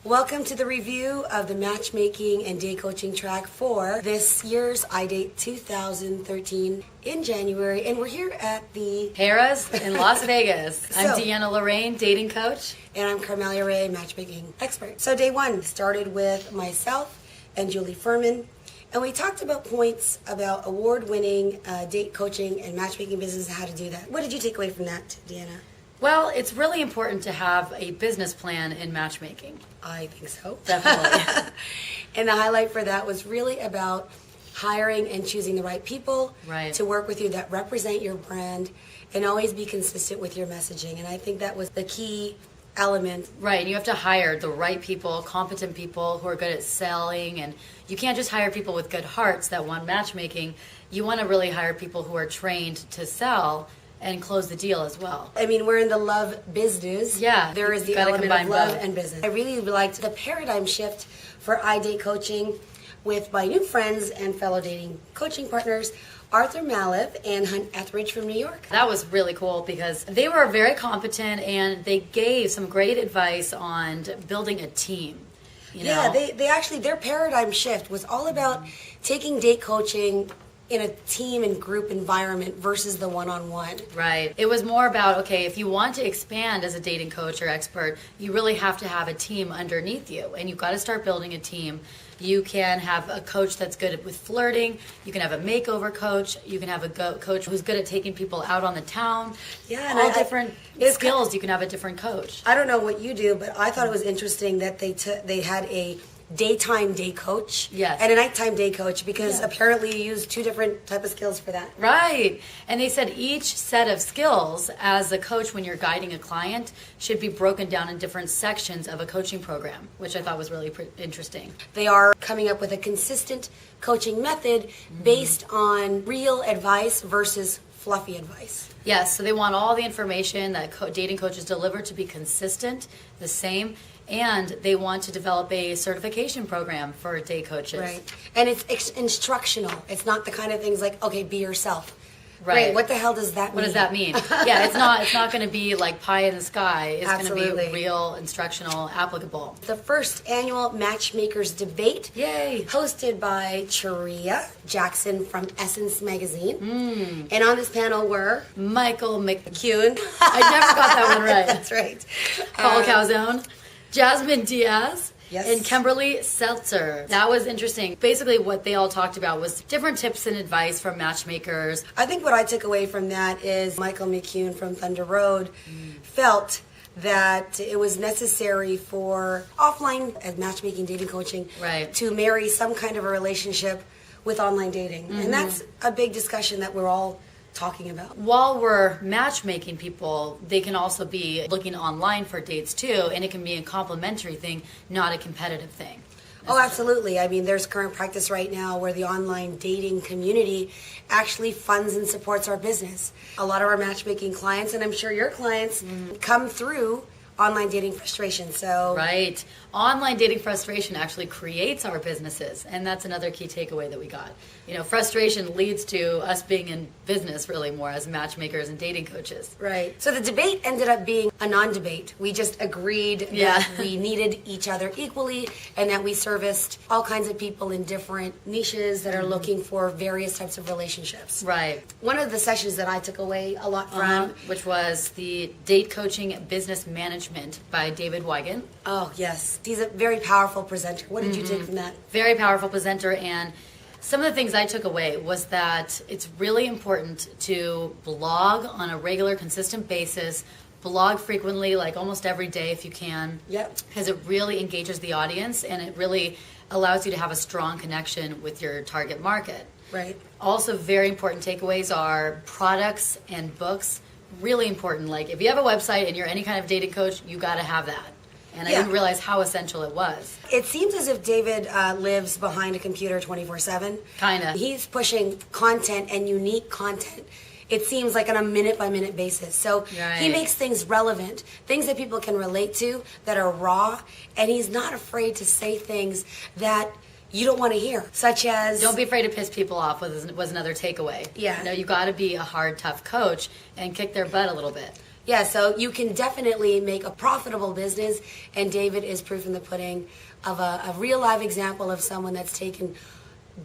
Welcome to the review of the matchmaking and date coaching track for this year's iDate 2013 in January, and we're here at the CHARREAH in Las Vegas. I'm So- Deanna Lorraine, dating coach. And I'm Carmelia Ray, matchmaking expert. So day one started with myself and Julie Ferman, and we talked about points about award-winning date coaching and matchmaking business and how to do that. What did you take away from that, Deanna? Well, it's really important to have a business plan in matchmaking. I think so. Definitely. And the highlight for that was really about hiring and choosing the right people to work with you that represent your brand and always be consistent with your messaging. And I think that was the key element. Right, and you have to hire the right people, competent people who are good at selling, and you can't just hire people with good hearts that want matchmaking. You want to really hire people who are trained to sell and close the deal as well. I mean, we're in the love business. Yeah, There is the gotta element of combine love both. and business. I really liked the paradigm shift for iDate coaching with my new friends and fellow dating coaching partners, Arthur MALOV and Hunt Etheridge from New York. That was really cool because they were very competent and they gave some great advice on building a team. You know? Yeah, they actually, their paradigm shift was all about taking date coaching in a team and group environment versus the one-on-one. Right. It was more about, okay, if you want to expand as a dating coach or expert, you really have to have a team underneath you, and you've got to start building a team. You can have a coach that's good with flirting. You can have a makeover coach. You can have a coach who's good at taking people out on the town. Yeah, and all I- different it's skills. You can have a different coach. I don't know what you do, but I thought it was interesting that they had a daytime day coach Yes. and a nighttime day coach because Yeah. apparently you use two different type of skills for that. Right. And they said each set of skills as a coach when you're guiding a client should be broken down in different sections of a coaching program, which I thought was really interesting. They are coming up with a consistent coaching method based on real advice versus fluffy advice. Yes, so they want all the information that dating coaches deliver to be consistent, the same, and they want to develop a certification program for date coaches. Right. And it's instructional. It's not the kind of things like, okay, be yourself. Right. Great. What the hell does that mean? What does that mean? Yeah, it's not going to be like pie in the sky. It's going to Absolutely. be real, instructional, applicable. The first annual Matchmakers Debate. Yay. Hosted by CHARREAH Jackson from Essence Magazine. And on this panel were Michael Kuhn. I never got that one right. That's right. Paul Calzone, Jasmine Diaz, Yes. and Kimberly Seltzer. That was interesting. Basically, what they all talked about was different tips and advice from matchmakers. I think what I took away from that is Michael McCune from Thunder Road felt that it was necessary for offline as matchmaking dating coaching to marry some kind of a relationship with online dating. And that's a big discussion that we're all talking about. While we're matchmaking people, they can also be looking online for dates too, and it can be a complementary thing, not a competitive thing. Oh, absolutely. I mean, there's current practice right now where the online dating community actually funds and supports our business. A lot of our matchmaking clients, and I'm sure your clients, come through online dating frustration. So Right. Online dating frustration actually creates our businesses, and that's another key takeaway that we got. You know, frustration leads to us being in business really more as matchmakers and dating coaches. Right. So the debate ended up being a non-debate. We just agreed that we needed each other equally and that we serviced all kinds of people in different niches that are looking for various types of relationships. Right. One of the sessions that I took away a lot from... Which was the Date Coaching Business Management by David Wigan. Oh, yes. He's a very powerful presenter. What did you take from that? Very powerful presenter, and some of the things I took away was that it's really important to blog on a regular, consistent basis, blog frequently, like almost every day if you can. Yep. Because it really engages the audience, and it really allows you to have a strong connection with your target market. Right. Also, very important takeaways are products and books. Really important. Like, if you have a website and you're any kind of dating coach, you got to have that. And I didn't realize how essential it was. It seems as if David lives behind a computer 24/7. Kinda. He's pushing content and unique content. It seems like on a minute-by-minute basis. So he makes things relevant, things that people can relate to, that are raw, and he's not afraid to say things that you don't want to hear, such as... Don't be afraid to piss people off was another takeaway. Yeah. You know, you got to be a hard, tough coach and kick their butt a little bit. Yeah, so you can definitely make a profitable business, and David is proof in the pudding of a real live example of someone that's taken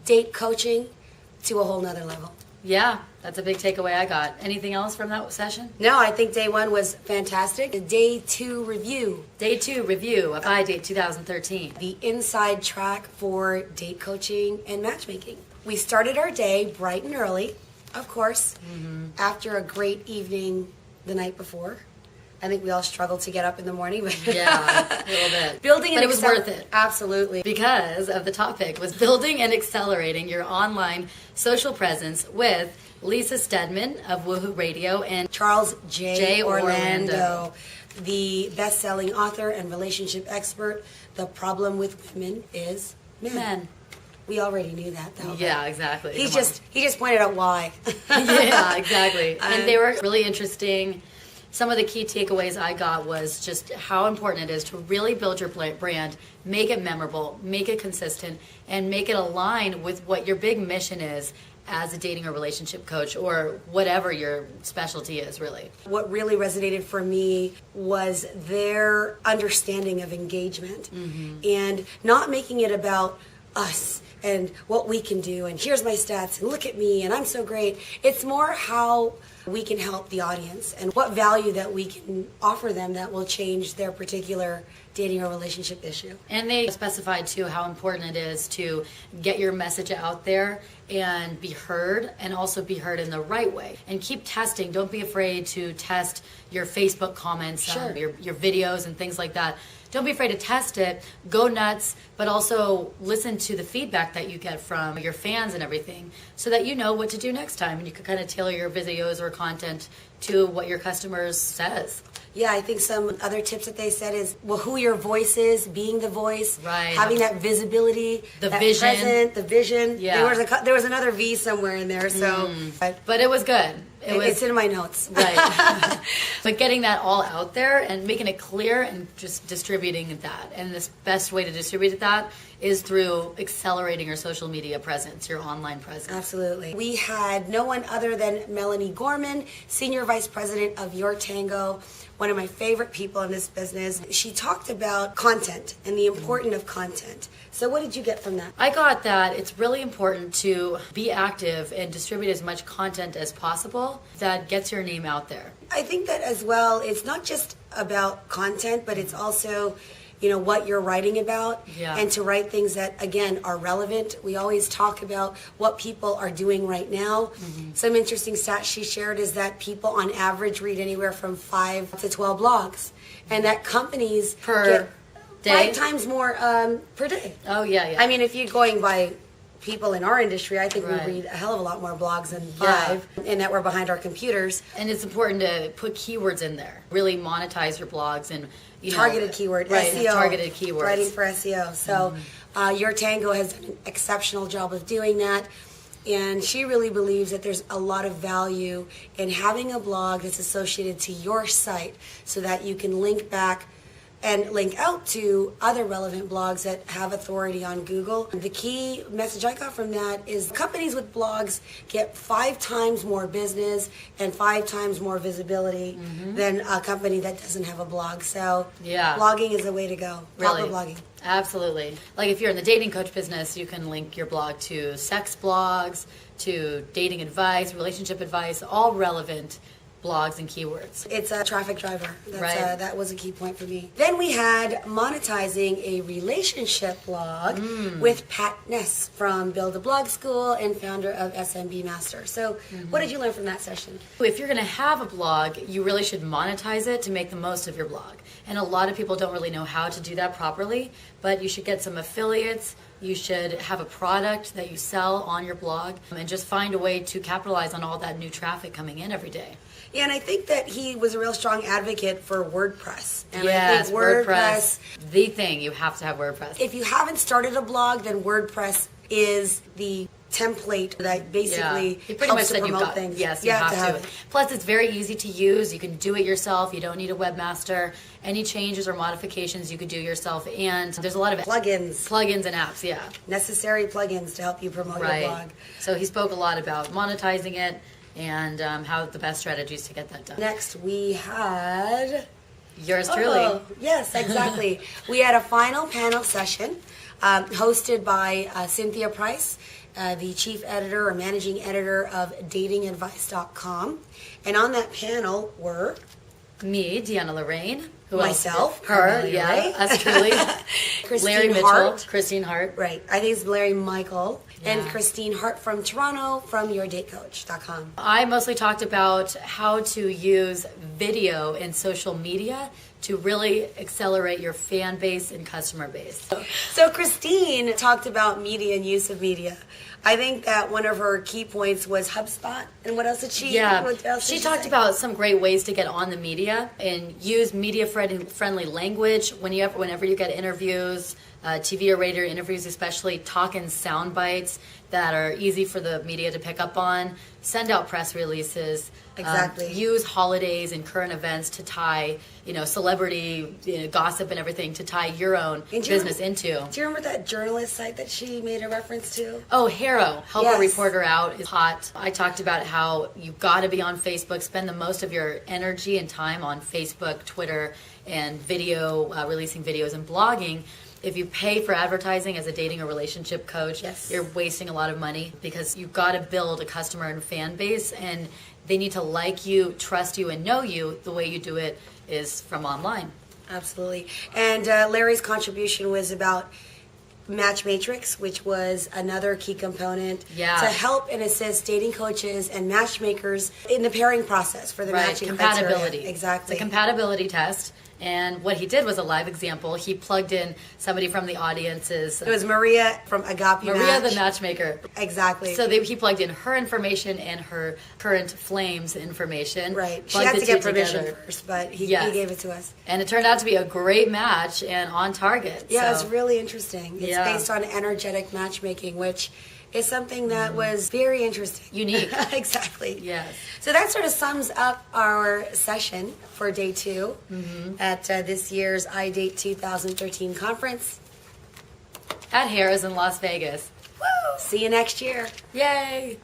date coaching to a whole nother level. Yeah, that's a big takeaway I got. Anything else from that session? No, I think day one was fantastic. The day two review. Day two review of iDate 2013. The inside track for date coaching and matchmaking. We started our day bright and early, of course, after a great evening the night before. I think we all struggled to get up in the morning. But yeah, a little bit. But it was worth it. Absolutely. Because of the topic was building and accelerating your online social presence with Lisa Steadman of Woohoo Radio and Charles J. Orlando, the best-selling author and relationship expert. The problem with women is men. We already knew that, though. Yeah, exactly. He just pointed out why. Yeah, exactly. And they were really interesting. Some of the key takeaways I got was just how important it is to really build your brand, make it memorable, make it consistent, and make it align with what your big mission is as a dating or relationship coach, or whatever your specialty is, really. What really resonated for me was their understanding of engagement and not making it about us and what we can do and here's my stats and look at me and I'm so great. It's more how we can help the audience and what value that we can offer them that will change their particular dating or relationship issue. And they specified too how important it is to get your message out there and be heard, and also be heard in the right way. And keep testing. Don't be afraid to test your Facebook comments, your videos and things like that. Don't be afraid to test it, go nuts, but also listen to the feedback that you get from your fans and everything so that you know what to do next time, and you can kind of tailor your videos or content to what your customers says. Yeah, I think some other tips that they said is, well, who your voice is, being the voice, right, having that visibility, the that vision, present, the vision. Yeah. There was another V somewhere in there, so. But it was good. It's in my notes. Right. But getting that all out there and making it clear and just distributing that. And the best way to distribute that is through accelerating your social media presence, your online presence. Absolutely. We had no one other than Melanie Gorman, Senior Vice President of Your Tango, one of my favorite people in this business. She talked about content and the importance of content. So what did you get from that? I got that it's really important to be active and distribute as much content as possible that gets your name out there. I think that as well, it's not just about content, but it's also, what you're writing about, and to write things that, again, are relevant. We always talk about what people are doing right now. Some interesting stats she shared is that people on average read anywhere from 5 to 12 blogs, and that companies per day? 5 times more per day. Oh, yeah. I mean, if you're going by people in our industry, I think we read a hell of a lot more blogs than 5, and that we're behind our computers. And it's important to put keywords in there. Really monetize your blogs and targeted keyword, SEO. Targeted keywords. Writing for SEO. So Your Tango has done an exceptional job of doing that. And she really believes that there's a lot of value in having a blog that's associated to your site so that you can link back and link out to other relevant blogs that have authority on Google. The key message I got from that is companies with blogs get 5 times more business and 5 times more visibility than a company that doesn't have a blog. So blogging is the way to go. Proper blogging. Absolutely. Like if you're in the dating coach business, you can link your blog to sex blogs, to dating advice, relationship advice, all relevant blogs and keywords. It's a traffic driver. That was a key point for me. Then we had monetizing a relationship blog with Pat Ness from Build a Blog School and founder of SMB Master. So what did you learn from that session? If you're going to have a blog, you really should monetize it to make the most of your blog. And a lot of people don't really know how to do that properly, but you should get some affiliates. You should have a product that you sell on your blog and just find a way to capitalize on all that new traffic coming in every day. Yeah, and I think that he was a real strong advocate for WordPress. And yes, I think WordPress, the thing. You have to have WordPress. If you haven't started a blog, then WordPress is the template that basically helps to promote things. Yes, you have to have it. Plus, it's very easy to use. You can do it yourself. You don't need a webmaster. Any changes or modifications you could do yourself. And there's a lot of plugins and apps, necessary plugins to help you promote your blog. So he spoke a lot about monetizing it and how the best strategies to get that done. Next, we had... Yours truly. Oh, yes, exactly. We had a final panel session hosted by Cynthia Price, the chief editor or managing editor of datingadvice.com. And on that panel were... Me, Deanna Lorraine. Who myself. Else? Her, yeah. Us truly. Larry Mitchell. Hart. Christine Hart. Right. I think it's Larry Michael. Yeah. And Christine Hart from Toronto from yourdatecoach.com. I mostly talked about how to use video and social media to really accelerate your fan base and customer base. So Christine talked about media and use of media. I think that one of her key points was HubSpot. And what else did she? Yeah, what else did she talked about some great ways to get on the media and use media-friendly language whenever you get interviews, TV or radio interviews especially. Talk in sound bites that are easy for the media to pick up on. Send out press releases. Exactly. Use holidays and current events to tie, celebrity gossip and everything to tie your own business into. Do you remember that journalist site that she made a reference to? Oh, Harrow, Help Yes. a Reporter Out is hot. I talked about how you've got to be on Facebook, spend the most of your energy and time on Facebook, Twitter, and video, releasing videos and blogging. If you pay for advertising as a dating or relationship coach, yes. You're wasting a lot of money because you've got to build a customer and fan base, and they need to like you, trust you, and know you. The way you do it is from online. Absolutely. And Larry's contribution was about Match Matrix, which was another key component to help and assist dating coaches and matchmakers in the pairing process for the matching compatibility. Criteria. Exactly. It's a compatibility test. And what he did was a live example. He plugged in somebody from the audience's... It was Maria from Agape Maria Match. the matchmaker. Exactly. So he plugged in her information and her current Flames information. Right. She had to get permission first, but he gave it to us. And it turned out to be a great match and on target. Yeah, it's really interesting. It's based on energetic matchmaking, which is something that was very interesting. Unique. Exactly. Yes. So that sort of sums up our session for day 2 at this year's iDate 2013 conference. At Harrah's in Las Vegas. Woo! See you next year. Yay!